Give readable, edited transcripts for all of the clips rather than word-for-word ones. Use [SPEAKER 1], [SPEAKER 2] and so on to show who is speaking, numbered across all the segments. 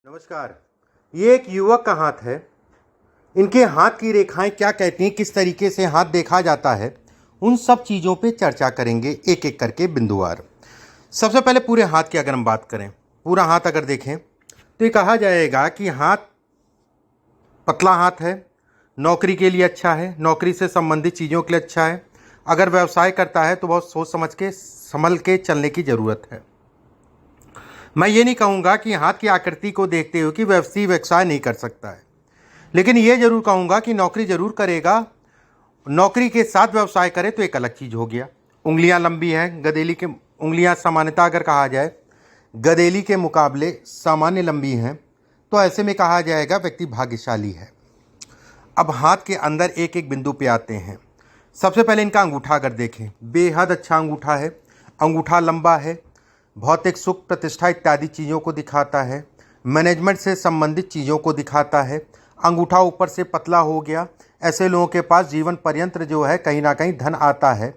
[SPEAKER 1] नमस्कार। ये एक युवक का हाथ है। इनके हाथ की रेखाएं क्या कहती हैं, किस तरीके से हाथ देखा जाता है, उन सब चीज़ों पे चर्चा करेंगे एक एक करके बिंदुवार। सबसे पहले पूरे हाथ की अगर हम बात करें, पूरा हाथ अगर देखें तो ये कहा जाएगा कि हाथ पतला हाथ है, नौकरी के लिए अच्छा है, नौकरी से संबंधित चीज़ों के लिए अच्छा है। अगर व्यवसाय करता है तो बहुत सोच समझ के संभल के चलने की ज़रूरत है। मैं ये नहीं कहूँगा कि हाथ की आकृति को देखते हुए कि व्यवसाय नहीं कर सकता है, लेकिन ये जरूर कहूँगा कि नौकरी जरूर करेगा। नौकरी के साथ व्यवसाय करे तो एक अलग चीज़ हो गया। उंगलियां लंबी हैं, गदेली के उंगलियां सामान्यतः अगर कहा जाए गदेली के मुकाबले सामान्य लंबी हैं, तो ऐसे में कहा जाएगा व्यक्ति भाग्यशाली है। अब हाथ के अंदर एक एक बिंदु पे आते हैं। सबसे पहले इनका अंगूठा अगर देखें, बेहद अच्छा अंगूठा है। अंगूठा लंबा है, भौतिक सुख प्रतिष्ठा इत्यादि चीज़ों को दिखाता है, मैनेजमेंट से संबंधित चीज़ों को दिखाता है। अंगूठा ऊपर से पतला हो गया, ऐसे लोगों के पास जीवन पर्यंत जो है कहीं ना कहीं धन आता है।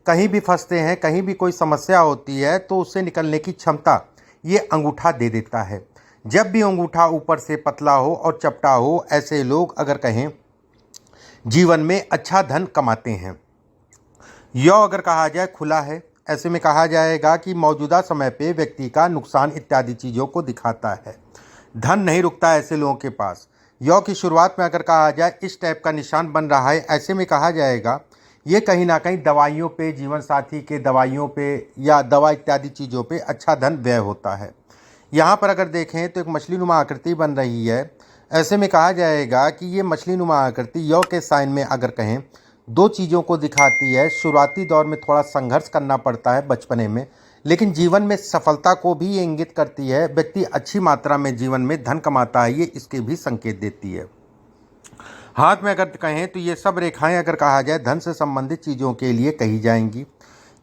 [SPEAKER 1] कहीं भी फंसते हैं, कहीं भी कोई समस्या होती है तो उससे निकलने की क्षमता ये अंगूठा दे देता है। जब भी अंगूठा ऊपर से पतला हो और चपटा हो, ऐसे लोग अगर कहें जीवन में अच्छा धन कमाते हैं। यौ अगर कहा जाए खुला है, ऐसे में कहा जाएगा कि मौजूदा समय पे व्यक्ति का नुकसान इत्यादि चीज़ों को दिखाता है। धन नहीं रुकता ऐसे लोगों के पास। यौ की शुरुआत में अगर कहा जाए इस टाइप का निशान बन रहा है, ऐसे में कहा जाएगा ये कहीं ना कहीं दवाइयों पे, जीवन साथी के दवाइयों पे या दवा इत्यादि चीज़ों पे अच्छा धन व्यय होता है। यहाँ पर अगर देखें तो एक मछली नुमा आकृति बन रही है। ऐसे में कहा जाएगा कि ये मछली नुमा आकृति यौ के साइन में अगर कहें दो चीज़ों को दिखाती है। शुरुआती दौर में थोड़ा संघर्ष करना पड़ता है बचपने में, लेकिन जीवन में सफलता को भी ये इंगित करती है। व्यक्ति अच्छी मात्रा में जीवन में धन कमाता है, ये इसके भी संकेत देती है। हाथ में अगर कहें तो ये सब रेखाएं अगर कहा जाए धन से संबंधित चीज़ों के लिए कही जाएंगी।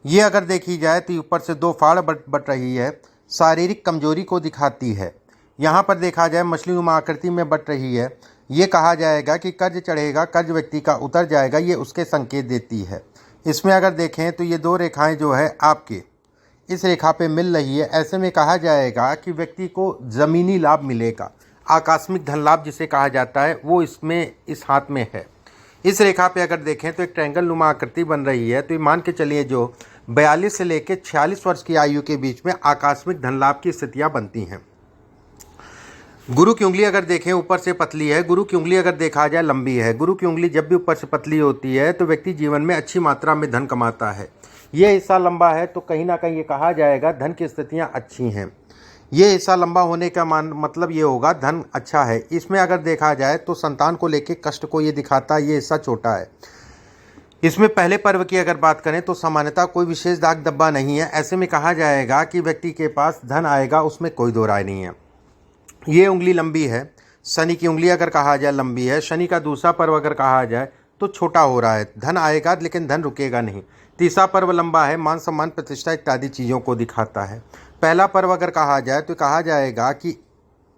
[SPEAKER 1] ये अगर देखी जाए तो ऊपर से दो फाड़ बट रही है, शारीरिक कमजोरी को दिखाती है। यहाँ पर देखा जाए मछली नुमा आकृति में बट रही है, ये कहा जाएगा कि कर्ज चढ़ेगा, कर्ज व्यक्ति का उतर जाएगा, ये उसके संकेत देती है। इसमें अगर देखें तो ये दो रेखाएं जो है आपके इस रेखा पे मिल रही है, ऐसे में कहा जाएगा कि व्यक्ति को ज़मीनी लाभ मिलेगा। आकस्मिक धन लाभ जिसे कहा जाता है वो इसमें इस हाथ में है। इस रेखा पे अगर देखें तो एक ट्रायंगल नुमा आकृति बन रही है, तो ये मान के चलिए जो 42 से लेकर 46 वर्ष की आयु के बीच में आकस्मिक धन लाभ की स्थितियाँ बनती हैं। गुरु की उंगली अगर देखें ऊपर से पतली है, गुरु की उंगली अगर देखा जाए लंबी है। गुरु की उंगली जब भी ऊपर से पतली होती है तो व्यक्ति जीवन में अच्छी मात्रा में धन कमाता है। ये हिस्सा लंबा है तो कहीं ना कहीं ये कहा जाएगा धन की स्थितियां अच्छी हैं। ये हिस्सा लंबा होने का मतलब ये होगा धन अच्छा है। इसमें अगर देखा जाए तो संतान को लेके कष्ट को ये दिखाता है, ये हिस्सा छोटा है। इसमें पहले पर्व की अगर बात करें तो सामान्यतः कोई विशेष दाग धब्बा नहीं है। ऐसे में कहा जाएगा कि व्यक्ति के पास धन आएगा, उसमें कोई दो राय नहीं है। ये उंगली लंबी है। शनि की उंगली अगर कहा जाए लंबी है। शनि का दूसरा पर्व अगर कहा जाए तो छोटा हो रहा है, धन आएगा लेकिन धन रुकेगा नहीं। तीसरा पर्व लंबा है, मान सम्मान प्रतिष्ठा इत्यादि चीज़ों को दिखाता है। पहला पर्व अगर कहा जाए तो कहा जाएगा कि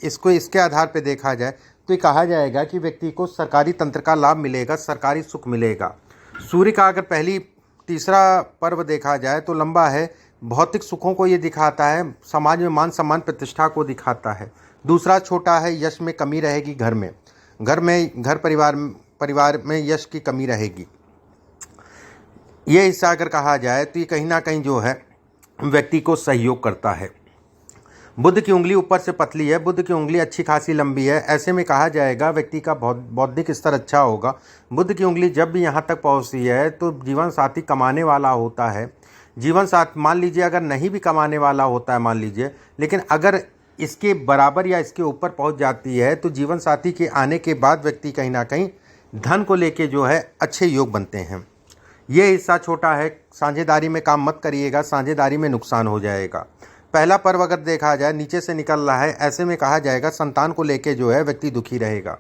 [SPEAKER 1] इसको इसके आधार पर देखा जाए तो कहा जाएगा कि व्यक्ति को सरकारी तंत्र का लाभ मिलेगा, सरकारी सुख मिलेगा। सूर्य का अगर तीसरा पर्व देखा जाए तो लंबा है, भौतिक सुखों को ये दिखाता है, समाज में मान सम्मान प्रतिष्ठा को दिखाता है। दूसरा छोटा है, यश में कमी रहेगी, घर परिवार में यश की कमी रहेगी। ये हिस्सा अगर कहा जाए तो ये कहीं ना कहीं जो है व्यक्ति को सहयोग करता है। बुध की उंगली ऊपर से पतली है, बुध की उंगली अच्छी खासी लंबी है। ऐसे में कहा जाएगा व्यक्ति का बौद्धिक स्तर अच्छा होगा। बुध की उंगली जब भी यहाँ तक पहुँचती है तो जीवन साथी कमाने वाला होता है। जीवन साथ मान लीजिए अगर नहीं भी कमाने वाला होता है मान लीजिए, लेकिन अगर इसके बराबर या इसके ऊपर पहुंच जाती है तो जीवन साथी के आने के बाद व्यक्ति कहीं ना कहीं धन को लेके जो है अच्छे योग बनते हैं। ये हिस्सा छोटा है, साझेदारी में काम मत करिएगा, साझेदारी में नुकसान हो जाएगा। पहला पर्व अगर देखा जाए नीचे से निकल रहा है, ऐसे में कहा जाएगा संतान को लेके जो है व्यक्ति दुखी रहेगा।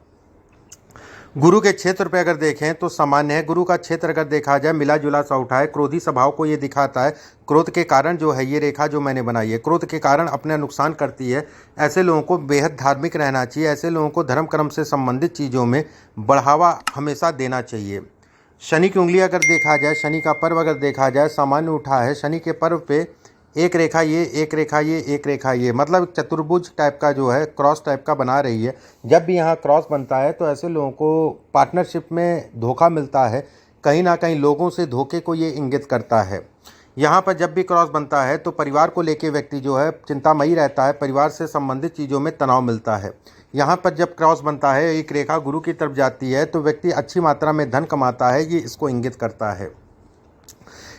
[SPEAKER 1] गुरु के क्षेत्र पे अगर देखें तो सामान्य है। गुरु का क्षेत्र अगर देखा जाए मिला जुला सा उठा है, क्रोधी स्वभाव को ये दिखाता है। क्रोध के कारण जो है ये रेखा जो मैंने बनाई है, क्रोध के कारण अपना नुकसान करती है। ऐसे लोगों को बेहद धार्मिक रहना चाहिए। ऐसे लोगों को धर्म कर्म से संबंधित चीज़ों में बढ़ावा हमेशा देना चाहिए। शनि की उंगली अगर देखा जाए, शनि का पर्व अगर देखा जाए सामान्य उठा है। शनि के पर्व पे एक रेखा ये, एक रेखा ये, एक रेखा ये, मतलब चतुर्भुज टाइप का जो है, क्रॉस टाइप का बना रही है। जब भी यहाँ क्रॉस बनता है तो ऐसे लोगों को पार्टनरशिप में धोखा मिलता है, कहीं ना कहीं लोगों से धोखे को ये इंगित करता है। यहाँ पर जब भी क्रॉस बनता है तो परिवार को लेके व्यक्ति जो है चिंतामयी रहता है, परिवार से संबंधित चीज़ों में तनाव मिलता है। यहाँ पर जब क्रॉस बनता है, एक रेखा गुरु की तरफ जाती है तो व्यक्ति अच्छी मात्रा में धन कमाता है, ये इसको इंगित करता है।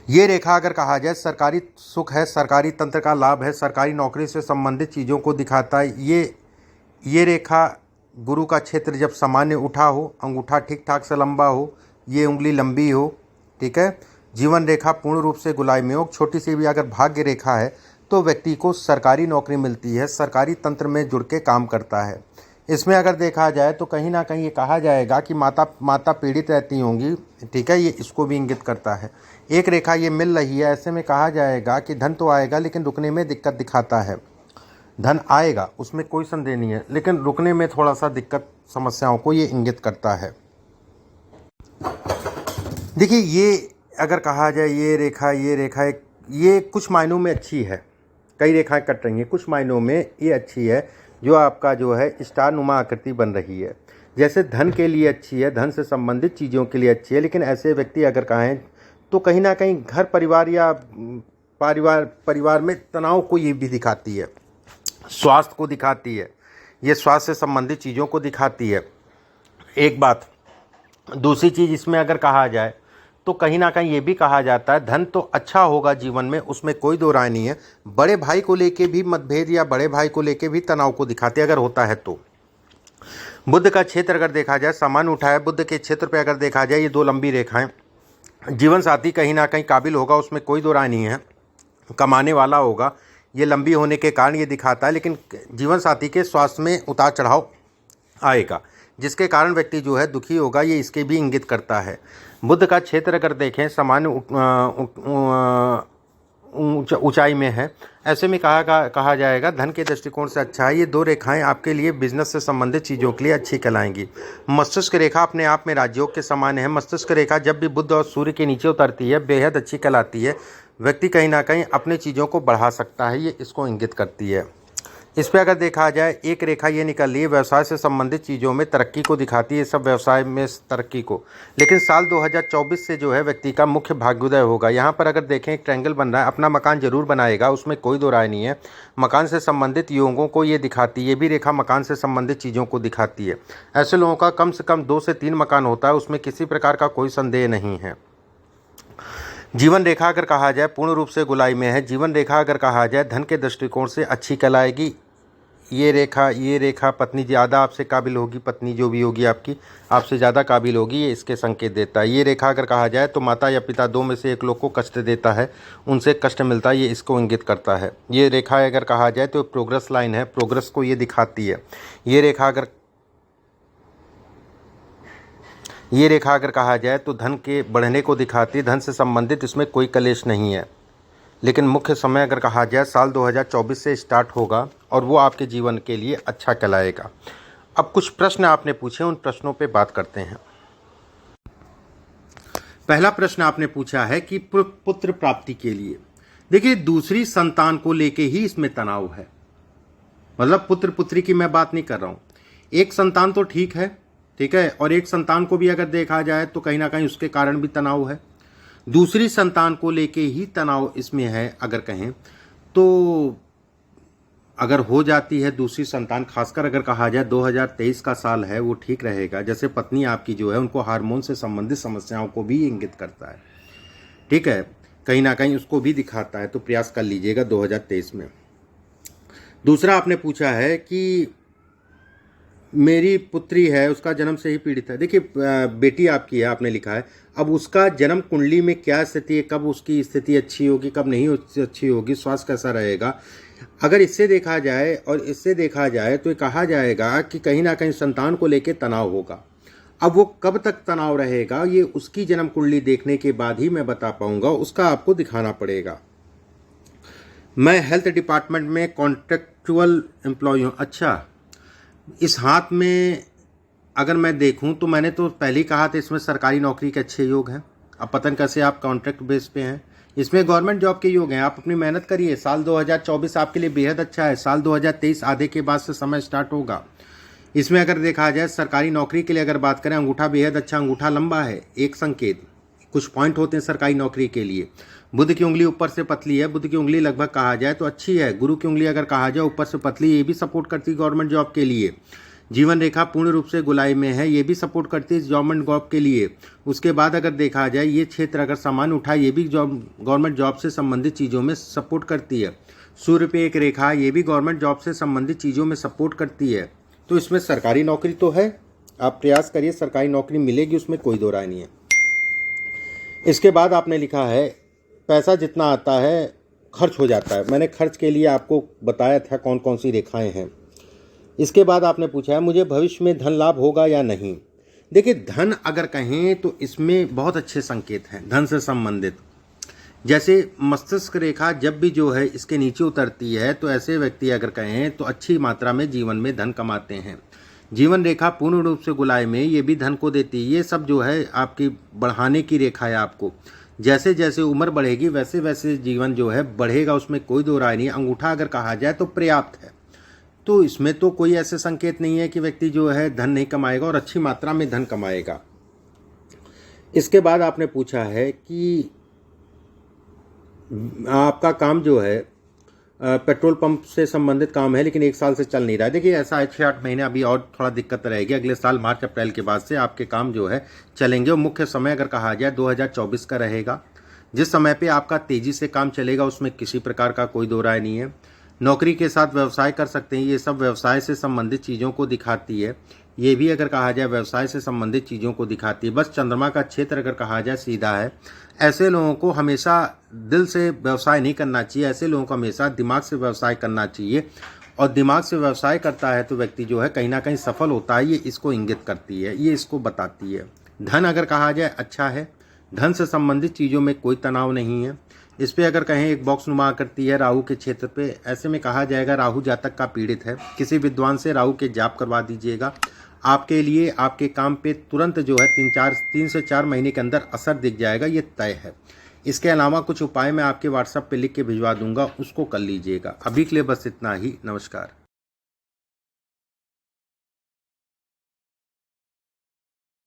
[SPEAKER 1] ये रेखा अगर कहा जाए सरकारी सुख है, सरकारी तंत्र का लाभ है, सरकारी नौकरी से संबंधित चीज़ों को दिखाता है। ये रेखा गुरु का क्षेत्र जब सामान्य उठा हो, अंगूठा ठीक ठाक से लंबा हो, ये उंगली लंबी हो, ठीक है। जीवन रेखा पूर्ण रूप से गोलाई में हो, छोटी सी भी अगर भाग्य रेखा है तो व्यक्ति को सरकारी नौकरी मिलती है, सरकारी तंत्र में जुड़ के काम करता है। इसमें अगर देखा जाए तो कहीं ना कहीं ये कहा जाएगा कि माता पीड़ित रहती होंगी, ठीक है, ये इसको भी इंगित करता है। एक रेखा ये मिल रही है, ऐसे में कहा जाएगा कि धन तो आएगा लेकिन रुकने में दिक्कत दिखाता है। धन आएगा, उसमें कोई संदेह नहीं है, लेकिन रुकने में थोड़ा सा दिक्कत, समस्याओं को ये इंगित करता है। देखिए, ये अगर कहा जाए ये रेखा ये कुछ मायनों में अच्छी है, कई रेखाएं कट रही हैं, कुछ मायनों में ये अच्छी है, जो आपका जो है स्टार नुमा आकृति बन रही है। जैसे धन के लिए अच्छी है, धन से संबंधित चीज़ों के लिए अच्छी है, लेकिन ऐसे व्यक्ति अगर कहें तो कहीं ना कहीं घर परिवार या परिवार में तनाव को ये भी दिखाती है, स्वास्थ्य को दिखाती है, ये स्वास्थ्य से संबंधित चीज़ों को दिखाती है। एक बात, दूसरी चीज़ इसमें अगर कहा जाए तो कहीं ना कहीं ये भी कहा जाता है धन तो अच्छा होगा जीवन में, उसमें कोई दो राय नहीं है। बड़े भाई को लेके भी मतभेद या बड़े भाई को लेके भी तनाव को दिखाते अगर होता है तो। बुध का क्षेत्र अगर देखा जाए, सामान्य उठा है, बुध के क्षेत्र पे अगर देखा जाए ये दो लंबी रेखाएं, जीवन साथी कहीं ना कहीं काबिल होगा, उसमें कोई दो राय नहीं है, कमाने वाला होगा, ये लंबी होने के कारण ये दिखाता है। लेकिन जीवन साथी के स्वास्थ्य में उतार चढ़ाव आएगा, जिसके कारण व्यक्ति जो है दुखी होगा, ये इसके भी इंगित करता है। बुध का क्षेत्र अगर देखें सामान्य ऊंचाई में है, ऐसे में कहा जाएगा धन के दृष्टिकोण से अच्छा है। ये दो रेखाएं आपके लिए बिजनेस से संबंधित चीज़ों के लिए अच्छी कहलाएंगी। मस्तिष्क रेखा अपने आप में राजयोग के समान है। मस्तिष्क रेखा जब भी बुध और सूर्य के नीचे उतरती है बेहद अच्छी कहलाती है। व्यक्ति कहीं ना कहीं अपनी चीज़ों को बढ़ा सकता है, ये इसको इंगित करती है। इस पर अगर देखा जाए एक रेखा ये निकल रही है, व्यवसाय से संबंधित चीज़ों में तरक्की को दिखाती है, सब व्यवसाय में तरक्की को। लेकिन साल 2024 से जो है व्यक्ति का मुख्य भाग्योदय होगा। यहाँ पर अगर देखें एक ट्रायंगल बन रहा है, अपना मकान जरूर बनाएगा, उसमें कोई दो राय नहीं है। मकान से संबंधित योगों को ये दिखाती है, ये भी रेखा मकान से संबंधित चीज़ों को दिखाती है। ऐसे लोगों का कम से कम 2 से 3 मकान होता है, उसमें किसी प्रकार का कोई संदेह नहीं है। जीवन रेखा अगर कहा जाए पूर्ण रूप से गोलाई में है। जीवन रेखा अगर कहा जाए धन के दृष्टिकोण से अच्छी कहलाएगी। ये रेखा पत्नी ज़्यादा आपसे काबिल होगी, पत्नी जो भी होगी आपकी आपसे ज़्यादा काबिल होगी, ये इसके संकेत देता है। ये रेखा अगर कहा जाए तो माता या पिता दो में से एक लोग को कष्ट देता है, उनसे कष्ट मिलता है, ये इसको इंगित करता है। ये रेखा अगर कहा जाए तो प्रोग्रेस लाइन है, प्रोग्रेस को ये दिखाती है। ये रेखा अगर कहा जाए तो धन के बढ़ने को दिखाती है, धन से संबंधित इसमें कोई कलेश नहीं है। लेकिन मुख्य समय अगर कहा जाए साल 2024 से स्टार्ट होगा और वो आपके जीवन के लिए अच्छा कहलाएगा। अब कुछ प्रश्न आपने पूछे, उन प्रश्नों पे बात करते हैं। पहला प्रश्न आपने पूछा है कि पुत्र प्राप्ति के लिए, देखिए दूसरी संतान को लेके ही इसमें तनाव है, मतलब पुत्र पुत्री की मैं बात नहीं कर रहा हूँ। एक संतान तो ठीक है, और एक संतान को भी अगर देखा जाए तो कहीं ना कहीं उसके कारण भी तनाव है। दूसरी संतान को लेके ही तनाव इसमें है। अगर कहें तो अगर हो जाती है दूसरी संतान, खासकर अगर कहा जाए 2023 का साल है वो ठीक रहेगा। जैसे पत्नी आपकी जो है उनको हार्मोन से संबंधित समस्याओं को भी इंगित करता है, ठीक है, कहीं ना कहीं उसको भी दिखाता है, तो प्रयास कर लीजिएगा 2023 में। दूसरा आपने पूछा है कि मेरी पुत्री है उसका जन्म से ही पीड़ित है। देखिए बेटी आपकी है, आपने लिखा है, अब उसका जन्म कुंडली में क्या स्थिति है, कब उसकी स्थिति अच्छी होगी, कब नहीं अच्छी होगी, स्वास्थ्य कैसा रहेगा, अगर इससे देखा जाए और इससे देखा जाए तो कहा जाएगा कि कहीं ना कहीं संतान को लेकर तनाव होगा। अब वो कब तक तनाव रहेगा ये उसकी जन्म कुंडली देखने के बाद ही मैं बता पाऊंगा, उसका आपको दिखाना पड़ेगा। मैं हेल्थ डिपार्टमेंट में कॉन्ट्रेक्चुअल एम्प्लॉय हूँ। अच्छा, इस हाथ में अगर मैं देखूं तो मैंने तो पहले ही कहा था इसमें सरकारी नौकरी के अच्छे योग हैं। अब पता नहीं कैसे आप कॉन्ट्रैक्ट बेस पे हैं इसमें गवर्नमेंट जॉब के योग हैं, आप अपनी मेहनत करिए। साल 2024 आपके लिए बेहद अच्छा है। साल 2023 आधे के बाद से समय स्टार्ट होगा। इसमें अगर देखा जाए सरकारी नौकरी के लिए अगर बात करें, अंगूठा बेहद अच्छा, अंगूठा लंबा है, एक संकेत। कुछ पॉइंट होते हैं सरकारी नौकरी के लिए। बुध की उंगली ऊपर से पतली है, बुध की उंगली लगभग कहा जाए तो अच्छी है। गुरु की उंगली अगर कहा जाए ऊपर से पतली, ये भी सपोर्ट करती है गवर्नमेंट जॉब के लिए। जीवन रेखा पूर्ण रूप से गोलाई में है, ये भी सपोर्ट करती है गवर्नमेंट जॉब के लिए। उसके बाद अगर देखा जाए ये क्षेत्र अगर सामान्य उठा, ये भी जॉब गवर्नमेंट जॉब से संबंधित चीज़ों में सपोर्ट करती है। सूर्य पे एक रेखा, ये भी गवर्नमेंट जॉब से संबंधित चीज़ों में सपोर्ट करती है। तो इसमें सरकारी नौकरी तो है, आप प्रयास करिए, सरकारी नौकरी मिलेगी, उसमें कोई दो राय नहीं है। इसके बाद आपने लिखा है पैसा जितना आता है खर्च हो जाता है। मैंने खर्च के लिए आपको बताया था कौन कौन सी रेखाएं हैं। इसके बाद आपने पूछा है मुझे भविष्य में धन लाभ होगा या नहीं। देखिए, धन अगर कहें तो इसमें बहुत अच्छे संकेत हैं धन से संबंधित। जैसे मस्तिष्क रेखा जब भी जो है इसके नीचे उतरती है तो ऐसे व्यक्ति अगर कहें तो अच्छी मात्रा में जीवन में धन कमाते हैं। जीवन रेखा पूर्ण रूप से गोलाई में, ये भी धन को देती है। ये सब जो है आपकी बढ़ाने की रेखा है। आपको जैसे जैसे उम्र बढ़ेगी वैसे वैसे जीवन जो है बढ़ेगा, उसमें कोई दो राय नहीं। अंगूठा अगर कहा जाए तो पर्याप्त है। तो इसमें तो कोई ऐसे संकेत नहीं है कि व्यक्ति जो है धन नहीं कमाएगा और अच्छी मात्रा में धन कमाएगा। इसके बाद आपने पूछा है कि आपका काम जो है पेट्रोल पंप से संबंधित काम है लेकिन 1 साल से चल नहीं रहा है। देखिए, ऐसा है 6-8 महीने अभी और थोड़ा दिक्कत रहेगी। अगले साल मार्च अप्रैल के बाद से आपके काम जो है चलेंगे। और मुख्य समय अगर कहा जाए 2024 का रहेगा, जिस समय पे आपका तेज़ी से काम चलेगा, उसमें किसी प्रकार का कोई दो राय नहीं है। नौकरी के साथ व्यवसाय कर सकते हैं, ये सब व्यवसाय से संबंधित चीज़ों को दिखाती है। ये भी अगर कहा जाए व्यवसाय से संबंधित चीज़ों को दिखाती है। बस चंद्रमा का क्षेत्र अगर कहा जाए सीधा है। ऐसे लोगों को हमेशा दिल से व्यवसाय नहीं करना चाहिए, ऐसे लोगों को हमेशा दिमाग से व्यवसाय करना चाहिए। और दिमाग से व्यवसाय करता है तो व्यक्ति जो है कहीं ना कहीं सफल होता है, ये इसको इंगित करती है, ये इसको बताती है। धन अगर कहा जाए अच्छा है, धन से संबंधित चीज़ों में कोई तनाव नहीं है। इस पर अगर कहें एक बॉक्स नुमा करती है राहु के क्षेत्र पे, ऐसे में कहा जाएगा राहु जातक का पीड़ित है। किसी विद्वान से राहु के जाप करवा दीजिएगा, आपके लिए आपके काम पे तुरंत जो है 3 से 4 महीने के अंदर असर दिख जाएगा, ये तय है। इसके अलावा कुछ उपाय मैं आपके व्हाट्सएप पे लिख के भिजवा दूंगा, उसको कर लीजिएगा। अभी के लिए बस इतना ही। नमस्कार।